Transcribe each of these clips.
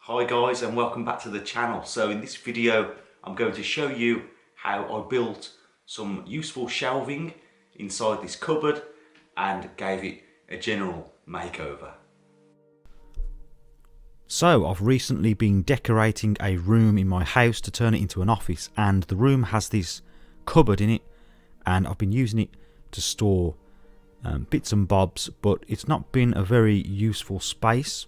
Hi guys, and welcome back to the channel. So in this video I'm going to show you how I built some useful shelving inside this cupboard and gave it a general makeover. So I've recently been decorating a room in my house to turn it into an office, and the room has this cupboard in it, and I've been using it to store bits and bobs, but it's not been a very useful space.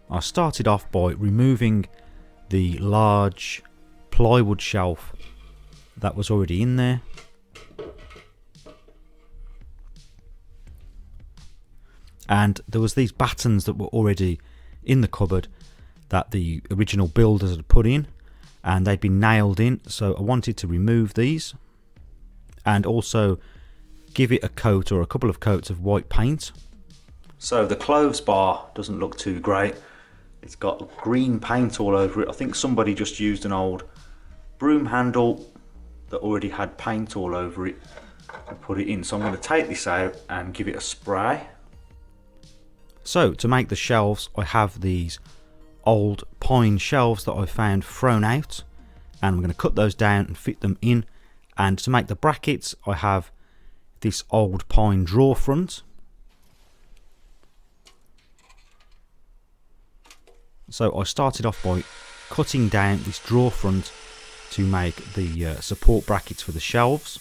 I started off by removing the large plywood shelf that was already in there. And there was these battens that were already in the cupboard that the original builders had put in, and they'd been nailed in, so I wanted to remove these and also give it a coat or a couple of coats of white paint. So the clothes bar doesn't look too great. It's got green paint all over it. I think somebody just used an old broom handle that already had paint all over it and put it in. So I'm going to take this out and give it a spray. So to make the shelves, I have these old pine shelves that I found thrown out, and I'm going to cut those down and fit them in. And to make the brackets, I have this old pine drawer front. So I started off by cutting down this drawer front to make the support brackets for the shelves.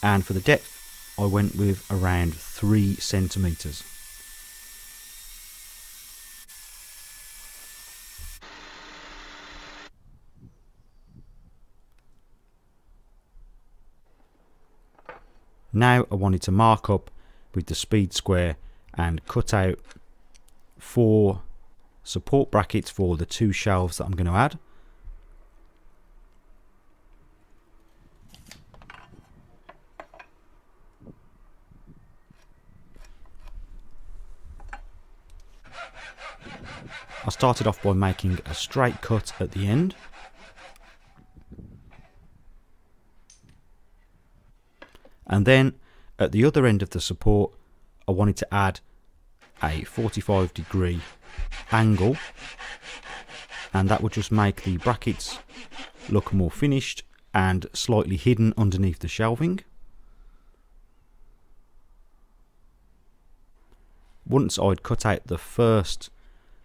And for the depth, I went with around 3 centimeters. Now I wanted to mark up with the speed square and cut out 4 support brackets for the 2 shelves that I'm going to add. I started off by making a straight cut at the end. And then at the other end of the support, I wanted to add a 45-degree angle, and that would just make the brackets look more finished and slightly hidden underneath the shelving. Once I'd cut out the first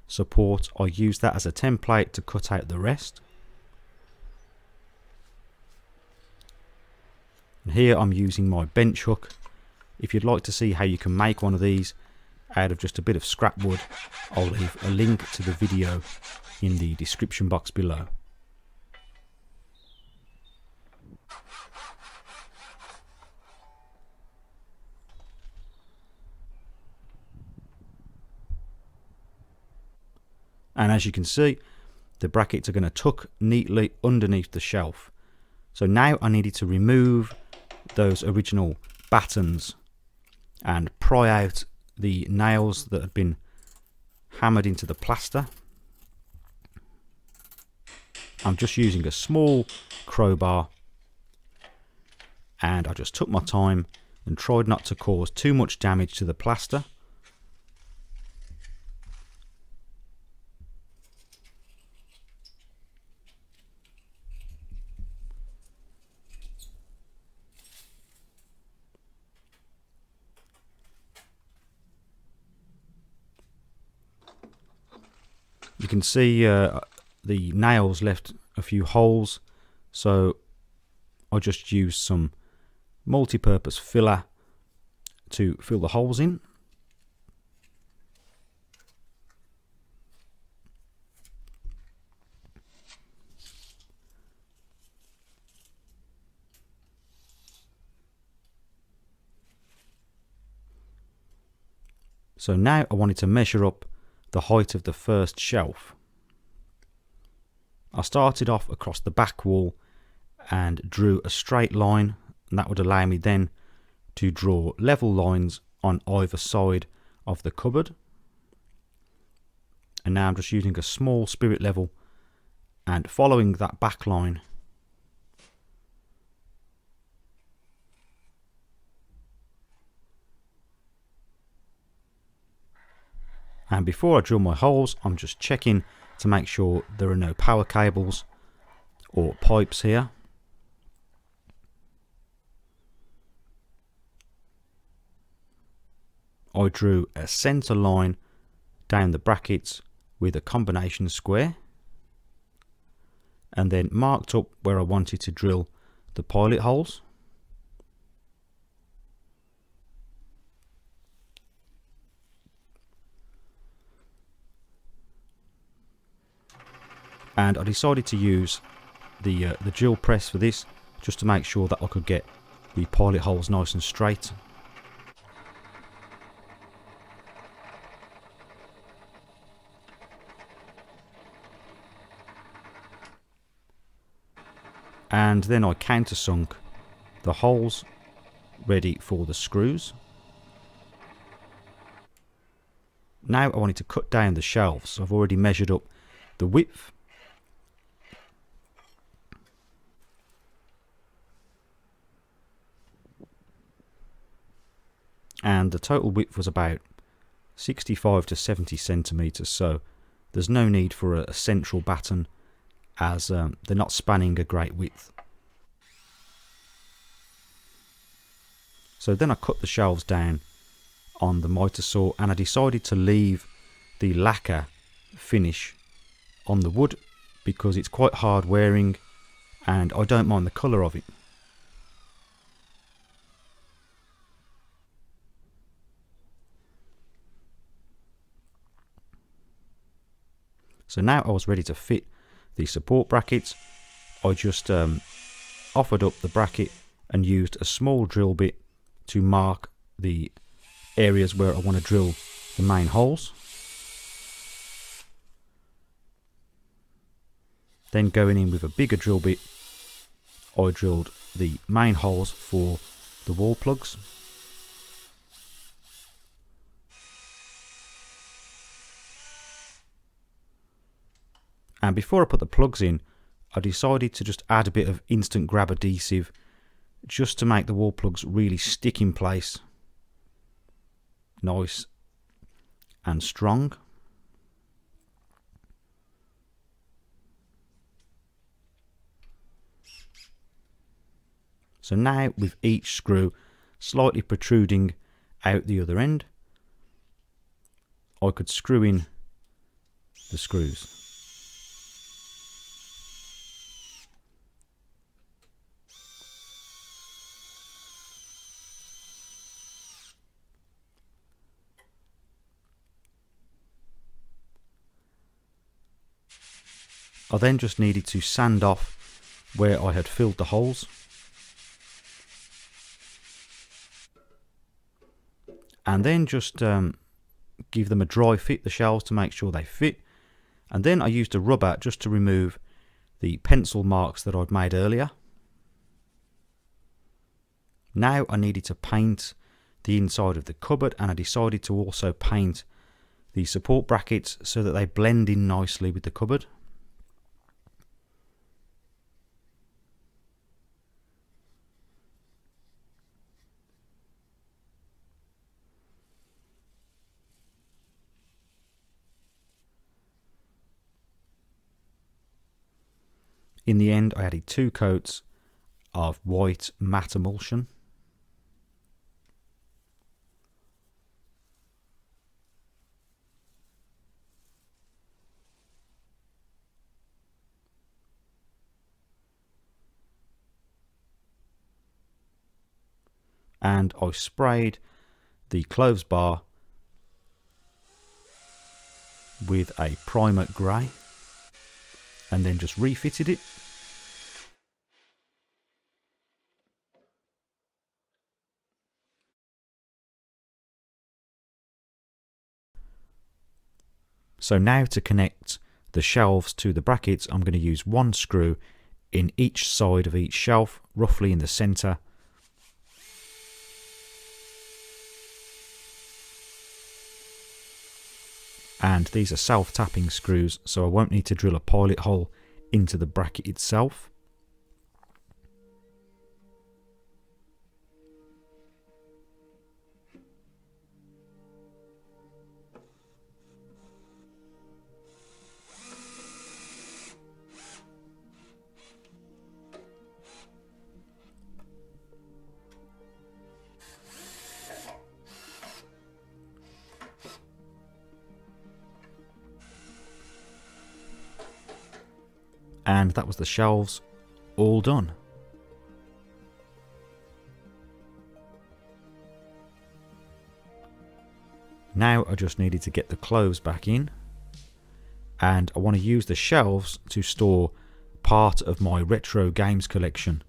support, I used that as a template to cut out the rest. And here I'm using my bench hook. If you'd like to see how you can make one of these out of just a bit of scrap wood, I'll leave a link to the video in the description box below. And as you can see, the brackets are going to tuck neatly underneath the shelf. So now I needed to remove those original battens and pry out the nails that had been hammered into the plaster. I'm just using a small crowbar, and I just took my time and tried not to cause too much damage to the plaster. You can see the nails left a few holes, so I just used some multi-purpose filler to fill the holes in. So now I wanted to measure up the height of the first shelf. I started off across the back wall and drew a straight line, and that would allow me then to draw level lines on either side of the cupboard. And now I'm just using a small spirit level And following that back line, and before I drill my holes, I'm just checking to make sure there are no power cables or pipes here. I drew a centre line down the brackets with a combination square, and then marked up where I wanted to drill the pilot holes. And I decided to use the drill press for this, just to make sure that I could get the pilot holes nice and straight. And then I countersunk the holes ready for the screws. Now I wanted to cut down the shelves, so I've already measured up the width. And the total width was about 65 to 70 centimeters, so there's no need for a central batten, as they're not spanning a great width. So then I cut the shelves down on the miter saw, and I decided to leave the lacquer finish on the wood because it's quite hard wearing and I don't mind the colour of it. So now I was ready to fit the support brackets. I just offered up the bracket and used a small drill bit to mark the areas where I want to drill the main holes. Then going in with a bigger drill bit, I drilled the main holes for the wall plugs. And before I put the plugs in, I decided to just add a bit of instant grab adhesive just to make the wall plugs really stick in place nice and strong. So now with each screw slightly protruding out the other end, I could screw in the screws. I then just needed to sand off where I had filled the holes. And then just give them a dry fit, the shelves, to make sure they fit. And then I used a rubber just to remove the pencil marks that I'd made earlier. Now I needed to paint the inside of the cupboard, and I decided to also paint the support brackets so that they blend in nicely with the cupboard. In the end, I added 2 coats of white matte emulsion. And I sprayed the clothes bar with a primer grey and then just refitted it. So now to connect the shelves to the brackets, I'm going to use 1 screw in each side of each shelf, roughly in the centre. And these are self-tapping screws, so I won't need to drill a pilot hole into the bracket itself. And that was the shelves all done. Now I just needed to get the clothes back in, and I want to use the shelves to store part of my retro games collection.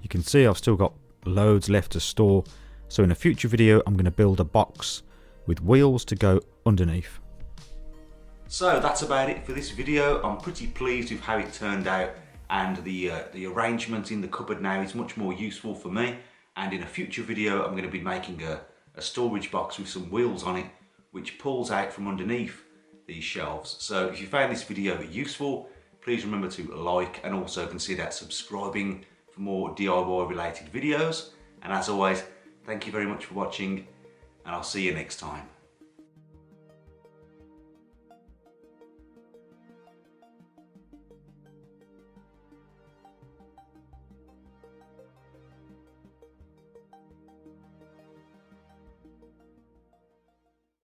You can see I've still got loads left to store, so in a future video I'm going to build a box with wheels to go underneath. So that's about it for this video. I'm pretty pleased with how it turned out, and the arrangement in the cupboard now is much more useful for me. And in a future video I'm going to be making a storage box with some wheels on it which pulls out from underneath these shelves. So if you found this video useful, please remember to like and also consider subscribing for more DIY related videos. And as always, thank you very much for watching, and I'll see you next time.